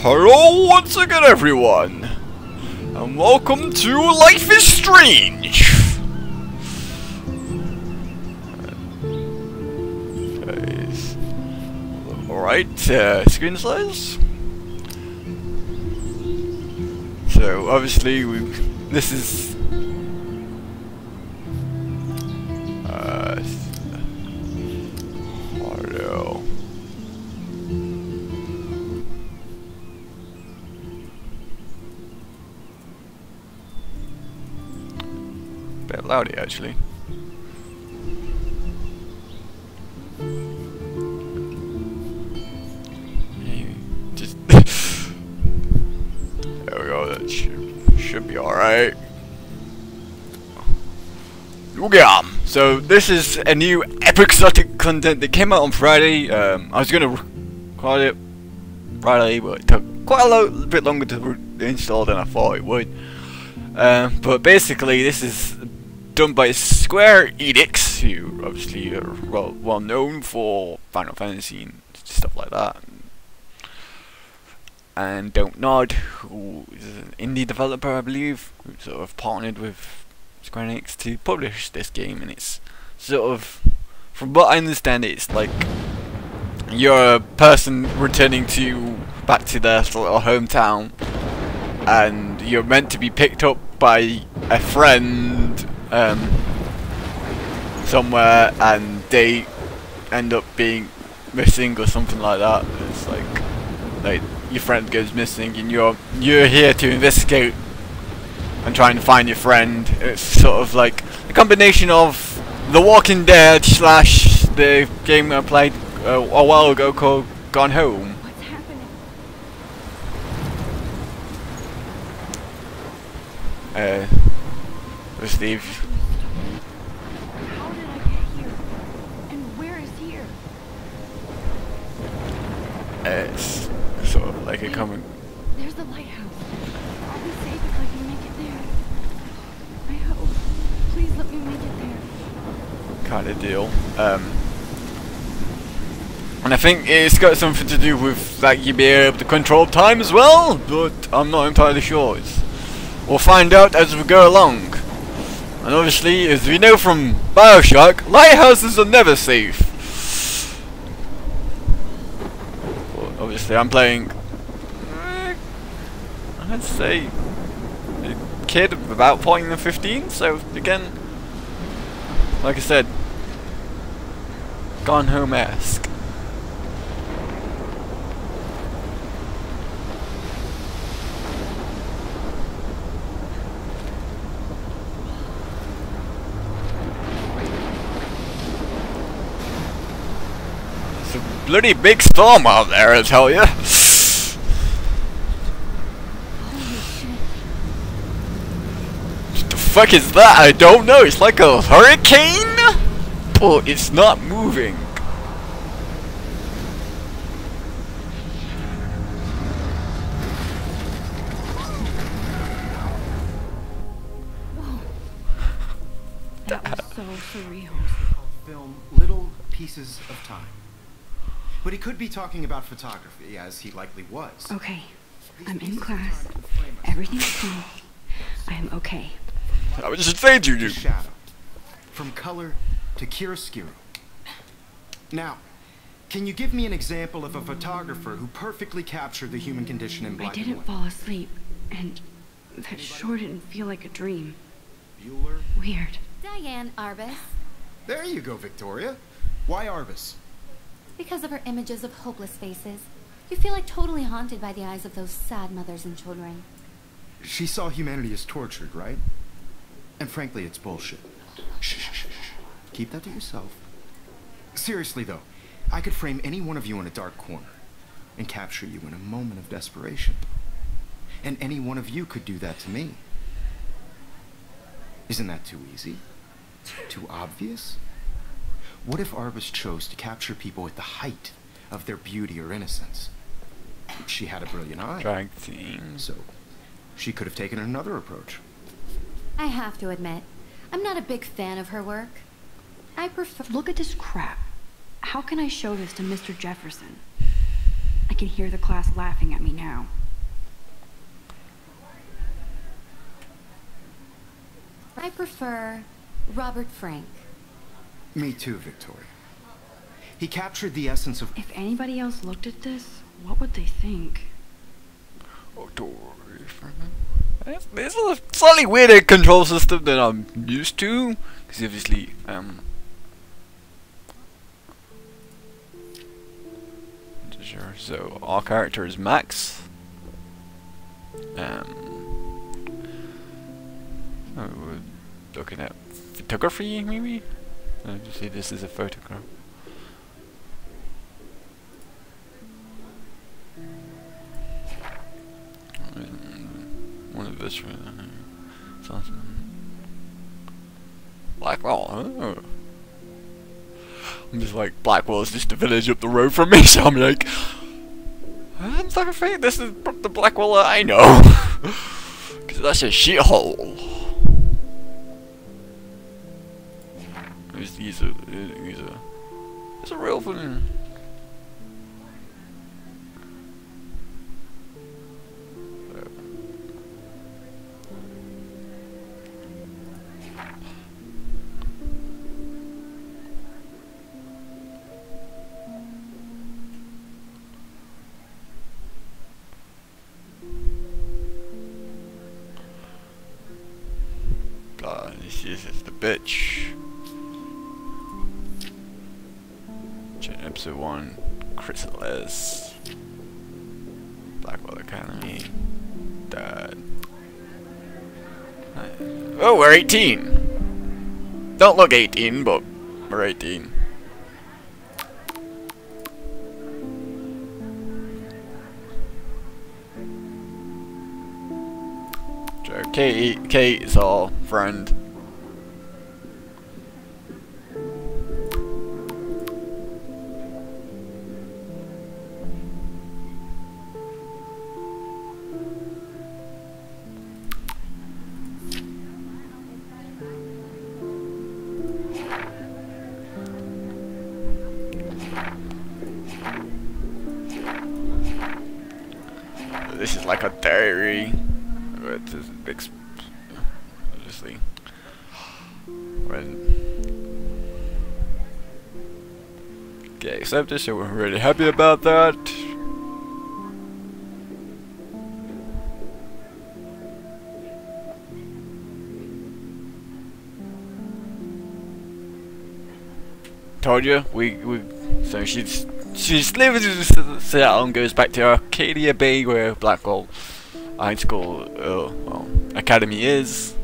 Hello once again everyone, and welcome to Life is Strange! Alright, screen size. So obviously this is audio. Bit loudy actually. Just there we go. That should be all right. Yeah. So this is a new episodic content that came out on Friday. I was gonna record it Friday, but it took quite a bit longer to install than I thought it would. But basically, this is done by Square Enix, who obviously are well known for Final Fantasy and stuff like that. And Don't Nod, who is an indie developer, I believe, who sort of partnered with Square Enix to publish this game. And it's sort of, from what I understand, it's like you're a person returning back to their little hometown, and you're meant to be picked up by a friend somewhere, and they end up being missing or something like that. It's like your friend goes missing, and you're here to investigate and try and find your friend. It's sort of like a combination of The Walking Dead / the game I played a while ago called Gone Home. What's happening? Steve. How did I get here? And where is here? It's sort of like a common. There's the lighthouse. I'll be safe if I can make it there. I hope. Please let me make it there. Kind of deal. And I think it's got something to do with like you being able to control time as well, but I'm not entirely sure. We'll find out as we go along. And obviously, as we know from BioShock, lighthouses are never safe. But obviously, I'm playing, I'd say, a kid of about 14 and 15. So again, like I said, Gone Home-esque. Bloody big storm out there, I tell you. Holy shit. What the fuck is that? I don't know. It's like a hurricane, but it's not moving. Whoa. That was so surreal. Film Little Pieces of Time. But he could be talking about photography, as he likely was. Okay. I'm in class. Everything's fine. I am okay. I was just saying to you. Shadow. From color to chiaroscuro. Now, can you give me an example of a photographer who perfectly captured the human condition in black I and didn't white? fall asleep, and that sure didn't feel like a dream. Bueller? Weird. Diane Arbus. There you go, Victoria. Why Arbus? Because of her images of hopeless faces, you feel like totally haunted by the eyes of those sad mothers and children. She saw humanity as tortured, right? And frankly, it's bullshit. Shh, shh, shh, shh. Keep that to yourself. Seriously, though, I could frame any one of you in a dark corner and capture you in a moment of desperation. And any one of you could do that to me. Isn't that too easy? Too obvious? What if Arbus chose to capture people at the height of their beauty or innocence? She had a brilliant eye. Drag team. So, she could have taken another approach. I have to admit, I'm not a big fan of her work. I prefer— Look at this crap. How can I show this to Mr. Jefferson? I can hear the class laughing at me now. I prefer Robert Frank. Me too, Victoria. He captured the essence of... If anybody else looked at this, what would they think? There's a slightly weirder control system than I'm used to, because obviously, so our character is Max. We're looking at photography, maybe? You see, this is a photograph. One of this Blackwell. Oh. I'm just like, Blackwell is just a village up the road from me, so I'm like, I'm not afraid this is the Blackwell I know, because that's a shithole. He's a real thing. This is the bitch. Episode 1, Chrysalis, Blackwell Academy, Dad. Oh, we're 18. Don't look 18, but we're 18. So Kate is our friend. This is like a diary. Obviously, when get accepted, so we're really happy about that. Told you, so she's leaves Seattle and goes back to Arcadia Bay, where Blackwell High School, well, Academy is.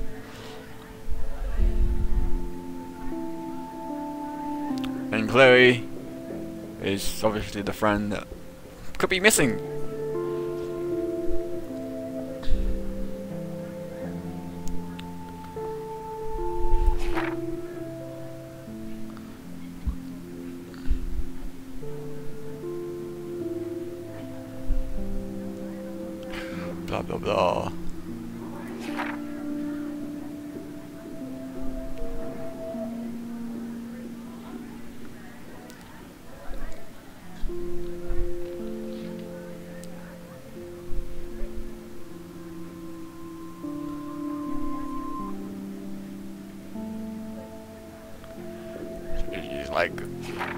And Chloe is obviously the friend that could be missing. Blah blah blah.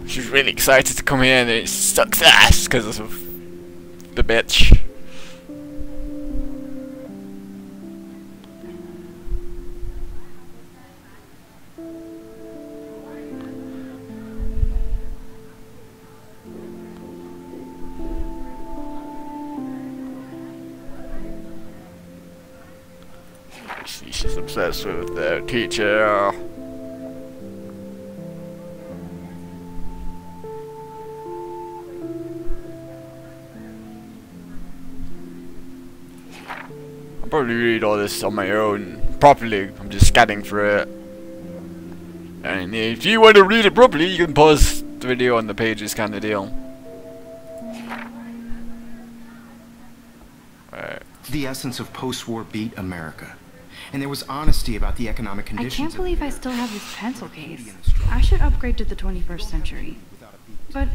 She's really excited to come here, and it sucks ass because of the bitch. She's obsessed with their teacher. I'll probably read all this on my own properly. I'm just scanning through it. And if you want to read it properly, you can pause the video on the pages, kind of deal. The essence of post-war beat America. And there was honesty about the economic conditions. I can't believe I still have this pencil case. I should upgrade to the 21st century. But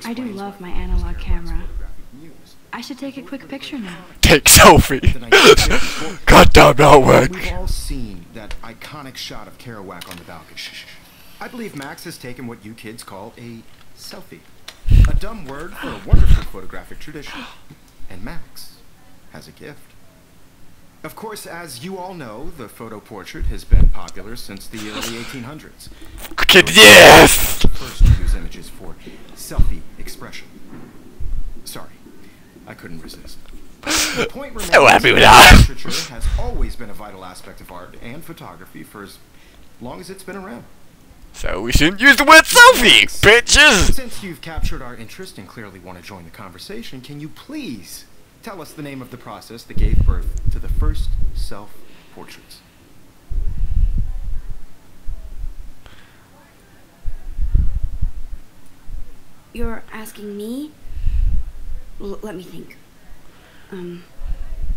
I do love my analog camera. I should take a quick picture now. Take selfie. God damn, that'll work. We've all seen that iconic shot of Kerouac on the balcony. I believe Max has taken what you kids call a selfie. A dumb word for a wonderful photographic tradition. And Max has a gift. Of course, as you all know, the photo portrait has been popular since the early 1800s. Yes! First to use images for selfie expression. Sorry, I couldn't resist. The point remains So happy with that. literature has always been a vital aspect of art and photography for as long as it's been around. So we shouldn't use the word selfie, bitches! Since you've captured our interest and clearly want to join the conversation, can you please tell us the name of the process that gave birth to the first self-portraits? You're asking me? Let me think.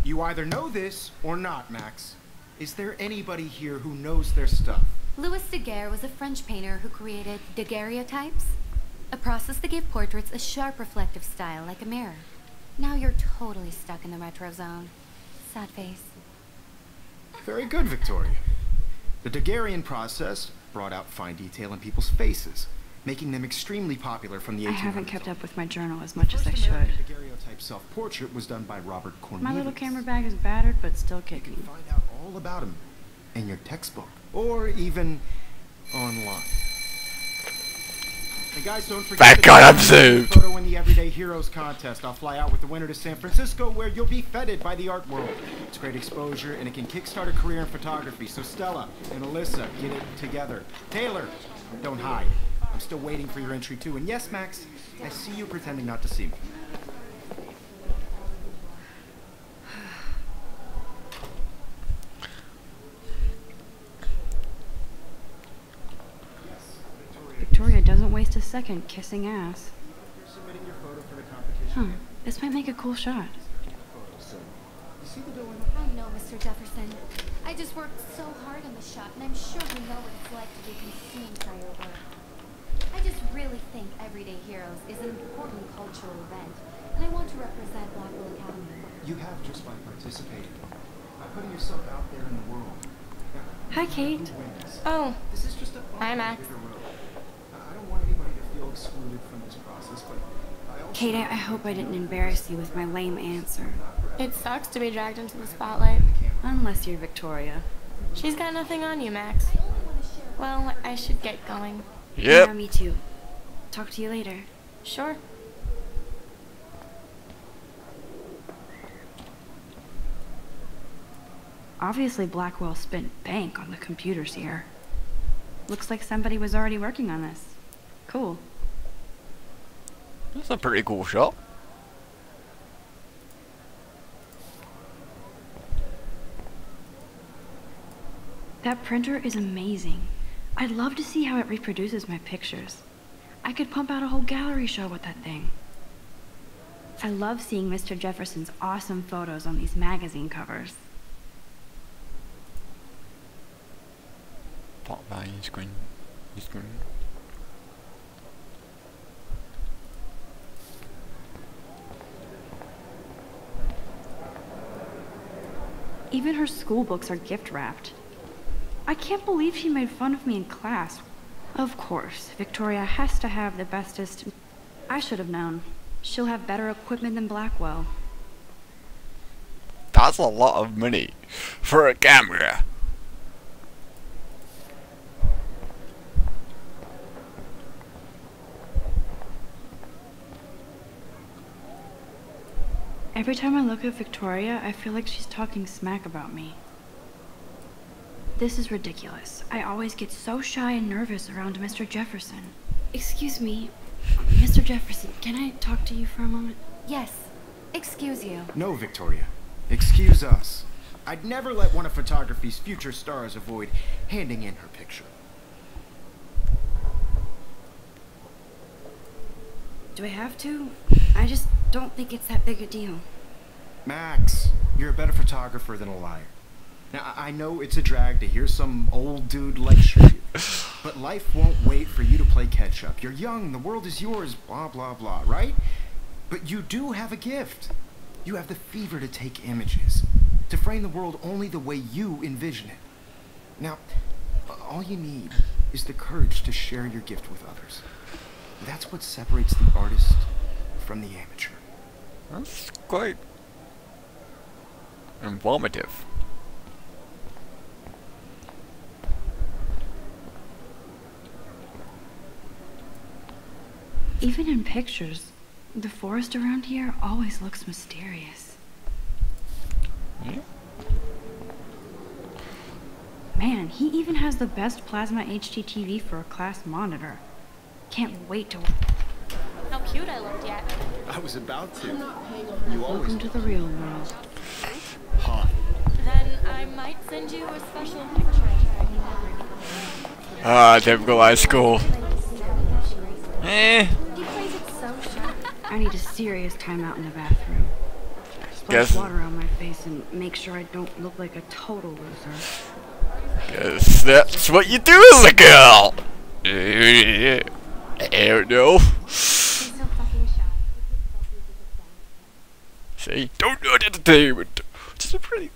You either know this or not, Max. Is there anybody here who knows their stuff? Louis Daguerre was a French painter who created daguerreotypes, a process that gave portraits a sharp reflective style like a mirror. Now you're totally stuck in the retro zone. Sad face. Very good, Victoria. The Daguerrean process brought out fine detail in people's faces, making them extremely popular from the 1800s. I haven't kept up with my journal as much as I First should. American daguerreotype self-portrait was done by Robert Cornelius. My little camera bag is battered, but still You can kicking. find out all about him in your textbook, or even online. And guys, don't forget Thank God I'm to saved. photo in the Everyday Heroes contest. I'll fly out with the winner to San Francisco, where you'll be feted by the art world. It's great exposure, and it can kickstart a career in photography. So Stella and Alyssa, get it together. Taylor, don't hide. I'm still waiting for your entry too. And yes, Max, I see you pretending not to see me. Victoria doesn't waste a second kissing ass. You're submitting your photo for the competition. Huh. This might make a cool shot. You see the dilemma? I know, Mr. Jefferson. I just worked so hard on the shot, and I'm sure you know what it's like to be consumed by your work. I just really think Everyday Heroes is an important cultural event, and I want to represent Blackwell Academy. You have just by participating, by putting yourself out there in the world. Hi, Kate. Who wins? Oh, This is just a part Hi, of the Max. bigger road. I don't want anybody to feel excluded from this process, but I also Kate, I hope I didn't embarrass you with my lame answer. it sucks to be dragged into the spotlight. Unless you're Victoria. She's got nothing on you, Max. Well, I should get going. Yeah, Yep. me too. Talk to you later. Sure. Obviously, Blackwell spent bank on the computers here. Looks like somebody was already working on this. Cool. That's a pretty cool shot. That printer is amazing. I'd love to see how it reproduces my pictures. I could pump out a whole gallery show with that thing. I love seeing Mr. Jefferson's awesome photos on these magazine covers. Pop by your screen. Your screen. Even her school books are gift wrapped. I can't believe she made fun of me in class. Of course, Victoria has to have the bestest. I should have known. She'll have better equipment than Blackwell. That's a lot of money for a camera. Every time I look at Victoria, I feel like she's talking smack about me. This is ridiculous. I always get so shy and nervous around Mr. Jefferson. Excuse me, Mr. Jefferson, can I talk to you for a moment? Yes. Excuse you. No, Victoria. Excuse us. I'd never let one of photography's future stars avoid handing in her picture. Do I have to? I just don't think it's that big a deal. Max, you're a better photographer than a liar. Now, I know it's a drag to hear some old dude lecture you, But life won't wait for you to play catch up. You're young, the world is yours, blah, blah, blah, right? But you do have a gift. You have the fever to take images, to frame the world only the way you envision it. Now, all you need is the courage to share your gift with others. That's what separates the artist from the amateur. That's quite informative. Even in pictures, the forest around here always looks mysterious. Yeah. Man, he even has the best plasma HDTV for a class monitor. Can't wait to... How cute I looked yet. I was about to. You always... Welcome to the real world. Hot. Then I might send you a special picture. Ah, typical high school. Eh. He plays it so sharp. I need a serious timeout in the bathroom. Guess- Splash water on my face and make sure I don't look like a total loser. Guess that's what you do as a girl. I don't know. He's so fucking shy. See, don't do entertainment. Just a pretty.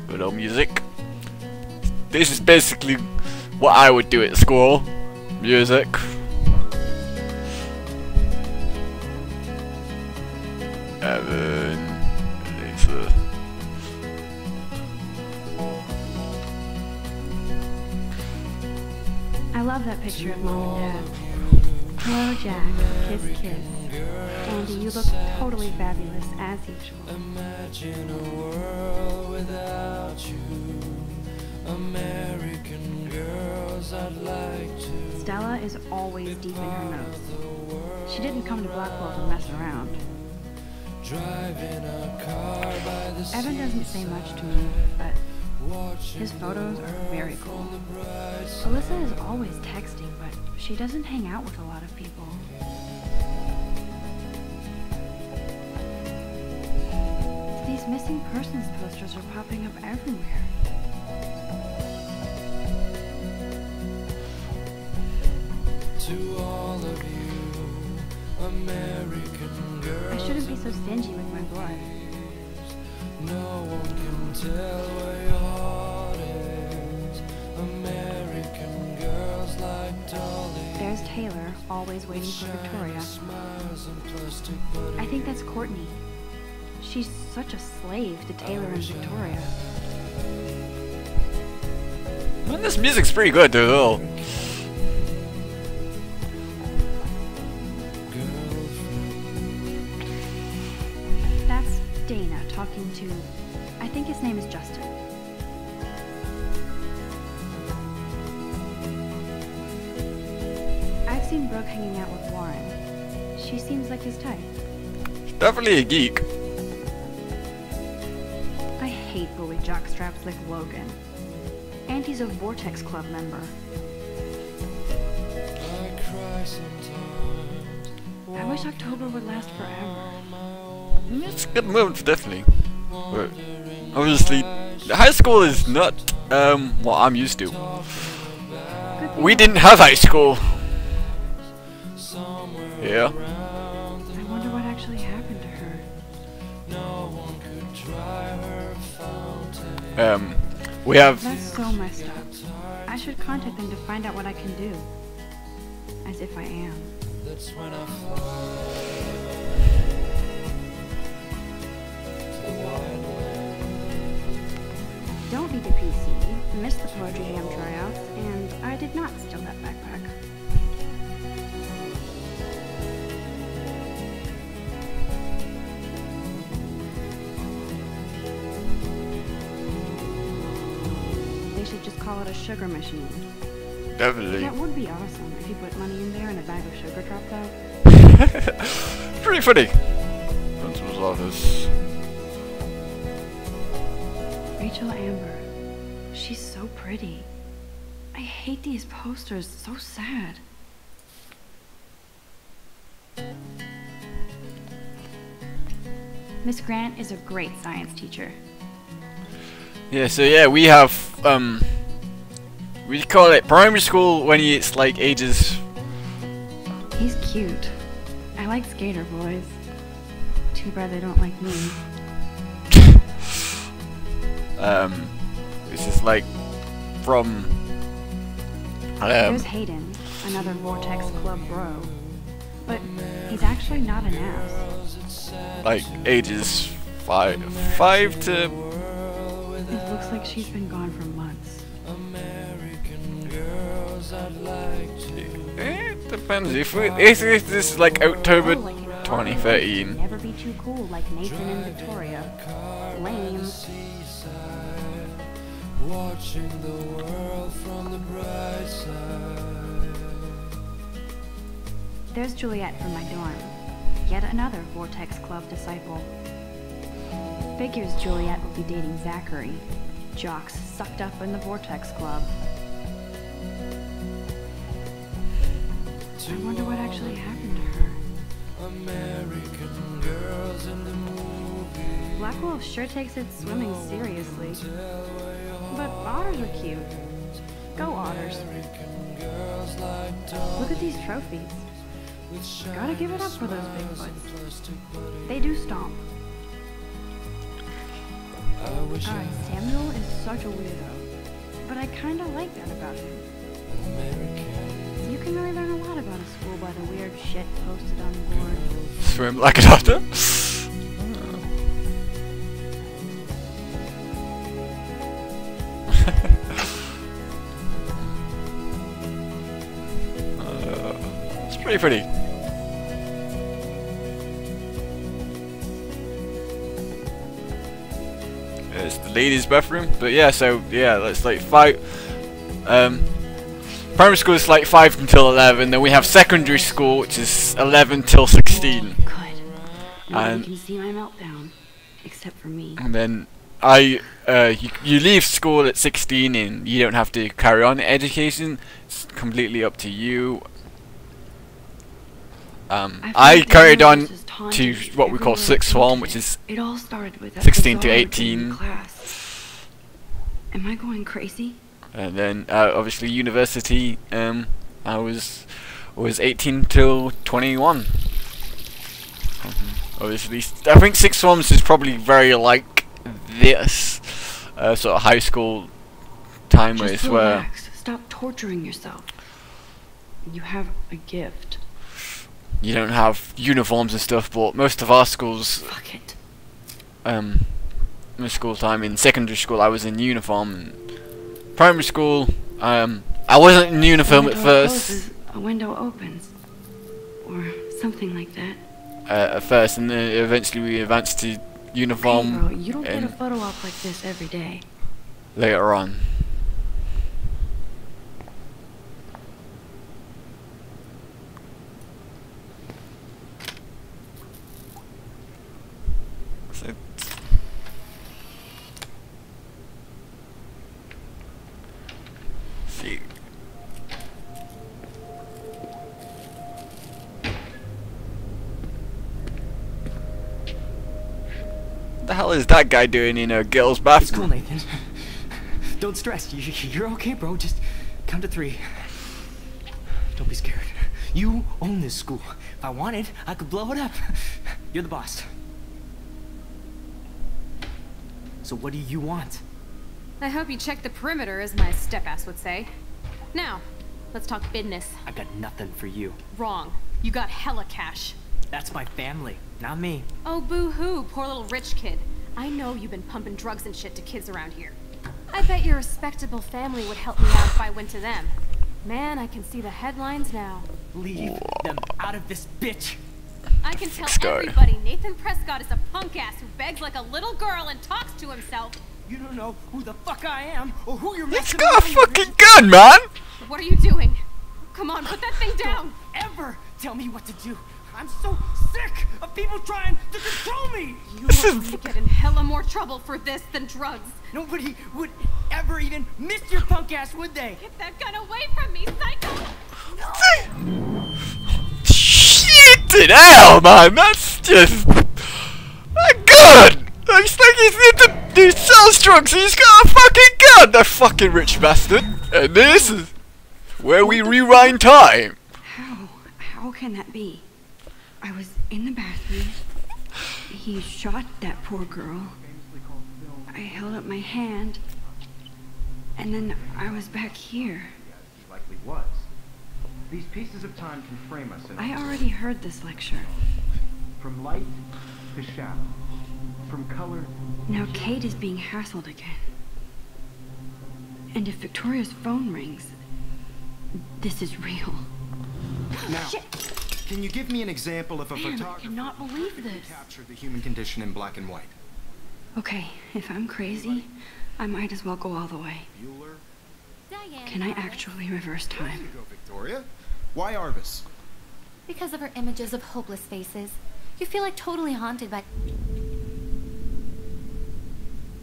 Good old music. This is basically what I would do at school. Music. Evan, Lisa. I love that picture of Mom and Dad. Hello, Jack. Kiss, kiss. Andy, you look totally fabulous, as usual. Imagine a world without you. American girls, I'd like to. Stella is always deep in her notes. She didn't come to Blackwell to mess around. Driving a car by the sea. Evan doesn't say much to me, but his photos are very cool. Alyssa is always texting, but she doesn't hang out with a lot of people. These missing persons posters are popping up everywhere. To all of you, American girls. I shouldn't be so stingy with my blood. No one can tell where your heart is. American girls like Dolly. There's Taylor, always waiting for Victoria. Smiles and plastic buddy. I think that's Courtney. She's such a slave to Taylor and Victoria. Man, this music's pretty good, though. That's Dana talking to... I think his name is Justin. I've seen Brooke hanging out with Warren. She seems like his type. Definitely a geek. I hate bully jockstraps like Logan. And he's a Vortex Club member. I cry sometimes. I wish October would last forever. It's a good move, definitely. But obviously, high school is not what I'm used to. Good thing We didn't have high school. Yeah. I wonder what actually happened to her. We have. That's so messed up. I should contact them to find out what I can do. As if I am. That's when I fly. Don't need a PC, missed the Poetry Jam tryouts, and I did not steal that backpack. They should just call it a sugar machine. Definitely. That would be awesome if you put money in there and a bag of sugar dropped out. Pretty funny. Principal's office. Rachel Amber. She's so pretty. I hate these posters, so sad. Miss Grant is a great science teacher. Yeah, so yeah, we have, we call it primary school when it's like ages. He's cute. I like skater boys. Too bad they don't like me. This is like from, There's Hayden, another Vortex Club bro. But he's actually not an ass. like ages 5 to. It looks like she's been gone for months. It depends. If this is like October Oh, like in 2013. Never be too cool like Nathan and Victoria. Lame. Watching the world from the bright side. There's Juliet from my dorm. Yet another Vortex Club disciple. Figures Juliet will be dating Zachary. Jocks sucked up in the Vortex Club. I wonder what actually happened to her. American girls in the movie. Black Wolf sure takes its swimming seriously. But otters are cute. Go otters. Look at these trophies. Gotta give it up for those Bigfoots. They do stomp. Alright, Samuel is such a weirdo. But I kinda like that about him. You can really learn a lot about a school by the weird shit posted on the board. Swim like an otter. It's pretty pretty. It's the ladies' bathroom, but yeah, so yeah, that's like 5. Primary school is like 5 until 11. Then we have secondary school, which is 11 till 16. Good. Nobody can see my meltdown, except for me. And then you leave school at 16, and you don't have to carry on education. It's completely up to you. I carried on to what we call sixth form, which is it all started with 16 to 18. Class. Am I going crazy? And then obviously university. I was 18 till 21. Obviously, I think sixth forms is probably very like this sort of high school time Just where relax. Stop torturing yourself. You have a gift. you don't have uniforms and stuff, but most of our schools, Fuck it. my school time in secondary school, I was in uniform. And primary school, I wasn't in uniform When at a door first. closes, a window opens, or something like that. At first, and then eventually we advanced to Hey, uniform bro, you don't get a and photo op like this every day. later on. So, see. What the hell is that guy doing in a girl's It's cool, bathroom? Nathan. Don't stress. You're okay, bro. Just count to 3. Don't be scared. You own this school. If I wanted, I could blow it up. You're the boss. So what do you want? I hope you check the perimeter, as my step-ass would say. Now, let's talk business. I got nothing for you. Wrong. You got hella cash. That's my family, not me. Oh, boo-hoo, poor little rich kid. I know you've been pumping drugs and shit to kids around here. I bet your respectable family would help me out if I went to them. Man, I can see the headlines now. Leave them out of this bitch. I can tell This guy. everybody Nathan Prescott is a punk ass who begs like a little girl and talks to himself. You don't know who the fuck I am or who you're He's messing got a around fucking with. gun, man! What are you doing? Come on, put that thing down. Ever tell me what to do. I'm so sick of people trying to control me. You This are is going to get in hella more trouble for this than drugs. Nobody would ever even miss your punk ass, would they? Get that gun away from me, psycho! Shit in hell, man! That's just... That gun! Looks like he's into do sales drugs. He's got a fucking gun. That fucking rich bastard. And this is where we rewind time. How can that be? I was in the bathroom. He shot that poor girl. I held up my hand. And then I was back here. He likely was. These pieces of time can frame us in I already heard this lecture. from light to shadow, from color. Now Kate is being hassled again. And if Victoria's phone rings, this is real. Now, can you give me an example of a Man, I photographer cannot believe who this. captured the human condition in black and white? Okay, if I'm crazy, I might as well go all the way. Bueller? Diane. Can I actually reverse There you time? go, Victoria. Why Arvis? Because of her images of hopeless faces, you feel like totally haunted by.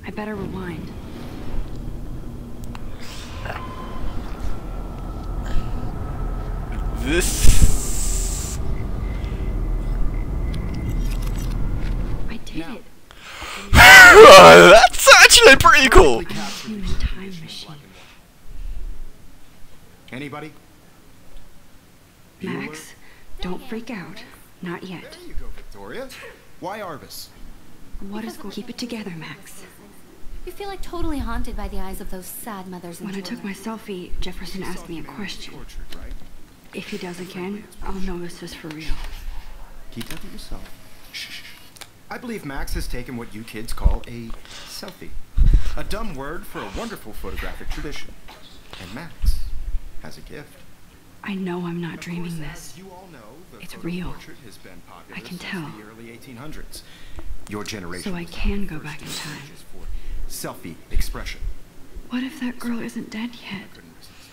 I better rewind. This. I did Now. it. That's actually pretty cool. Perfectly captured the Human human time condition in machine. black and white. Anybody? Max, don't freak out. Not There yet. you go, Victoria. Why Arvis? What is going to keep it together, Max? You feel like totally haunted by the eyes of those sad mothers and When I took children. my selfie, Jefferson asked me a question. Tortured, right? If he does again, I'll know this is for real. Keep that to yourself. Shh. I believe Max has taken what you kids call a selfie. A dumb word for a wonderful photographic tradition. And Max has a gift. I know I'm not Of dreaming course, this. as you all know, the It's photo real. portrait has been popular I can since tell. the early 1800s. Your generation. So I was can the go first back in to use time. images for selfie expression. What if that girl isn't dead yet? Couldn't resist.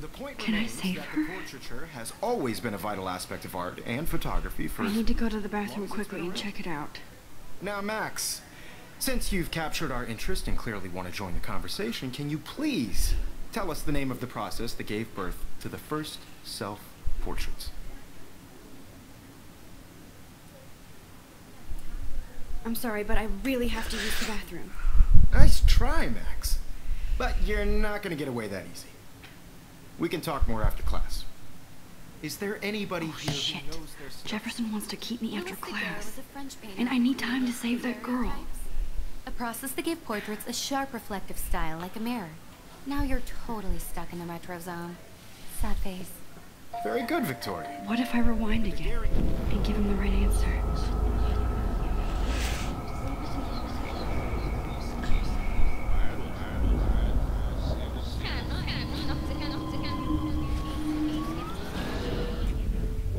The point Can I remains save that her? the portraiture has always been a vital aspect of art and photography for. I need to go to the bathroom quickly and check it out. Now, Max, since you've captured our interest and clearly want to join the conversation, can you please tell us the name of the process that gave birth to the first self-portraits? I'm sorry, but I really have to use the bathroom. Nice try, Max. But you're not going to get away that easy. We can talk more after class. Is there anybody Oh, here shit. who knows their stuff? Jefferson wants to keep me after Louis Daguerre class. was a French painter And I need who time to used save that girl. stereotypes. A process that gave portraits a sharp reflective style like a mirror. Now you're totally stuck in the retro zone. Sad face. Very good, Victoria. What if I rewind again and give him the right answer?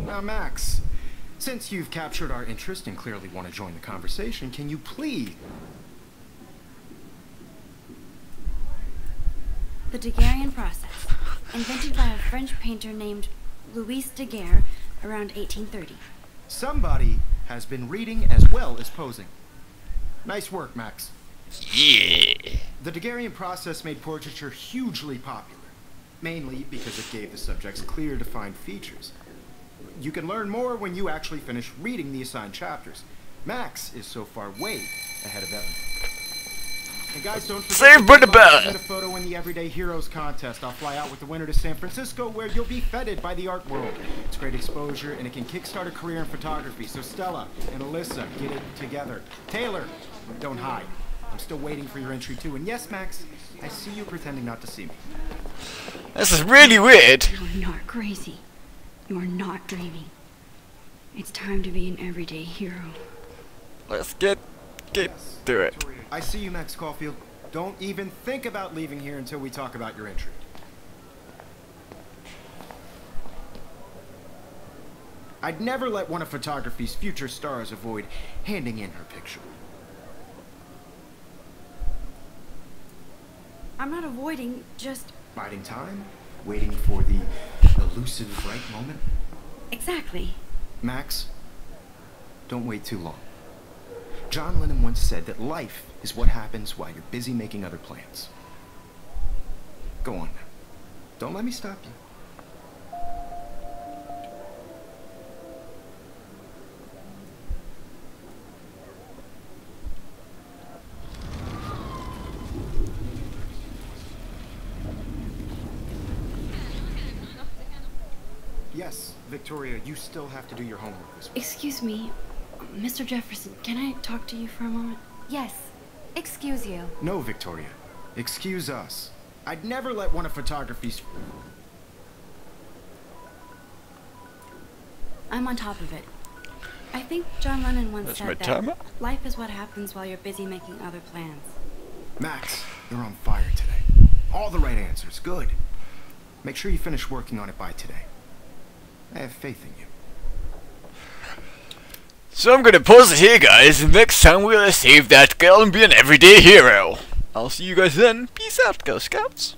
Now, Max, since you've captured our interest and clearly want to join the conversation, can you please... The Daguerrean process, invented by a French painter named Louis Daguerre around 1830. Somebody has been reading as well as posing. Nice work, Max. Yeah. The Daguerrean process made portraiture hugely popular, mainly because it gave the subjects clear, defined features. You can learn more when you actually finish reading the assigned chapters. Max is so far way ahead of Evan. And guys, don't forget Save Brenda Bell. to submit a photo in the Everyday Heroes contest. I'll fly out with the winner to San Francisco, where you'll be feted by the art world. It's great exposure, and it can kickstart a career in photography. So Stella and Alyssa, get it together. Taylor, don't hide. I'm still waiting for your entry too. And yes, Max, I see you pretending not to see me. This is really weird. You're not crazy. You're not dreaming. It's time to be an everyday hero. Let's get through it. I see you, Max Caulfield. Don't even think about leaving here until we talk about your entry. I'd never let one of photography's future stars avoid handing in her picture. I'm not avoiding, just... Biding time, waiting for the elusive right moment. Exactly. Max, don't wait too long. John Lennon once said that life is what happens while you're busy making other plans. Go on now. Don't let me stop you. Yes, Victoria, you still have to do your homework this week. Excuse me, Mr. Jefferson, can I talk to you for a moment? Yes. Excuse you. No, Victoria. Excuse us. I'd never let one of photography's... I'm on top of it. I think John Lennon once That's my said that timer. life is what happens while you're busy making other plans. Max, you're on fire today. All the right answers. Good. Make sure you finish working on it by today. I have faith in you. So I'm gonna pause it here, guys, and next time we're gonna save that girl and be an everyday hero. I'll see you guys then. Peace out, Girl Scouts.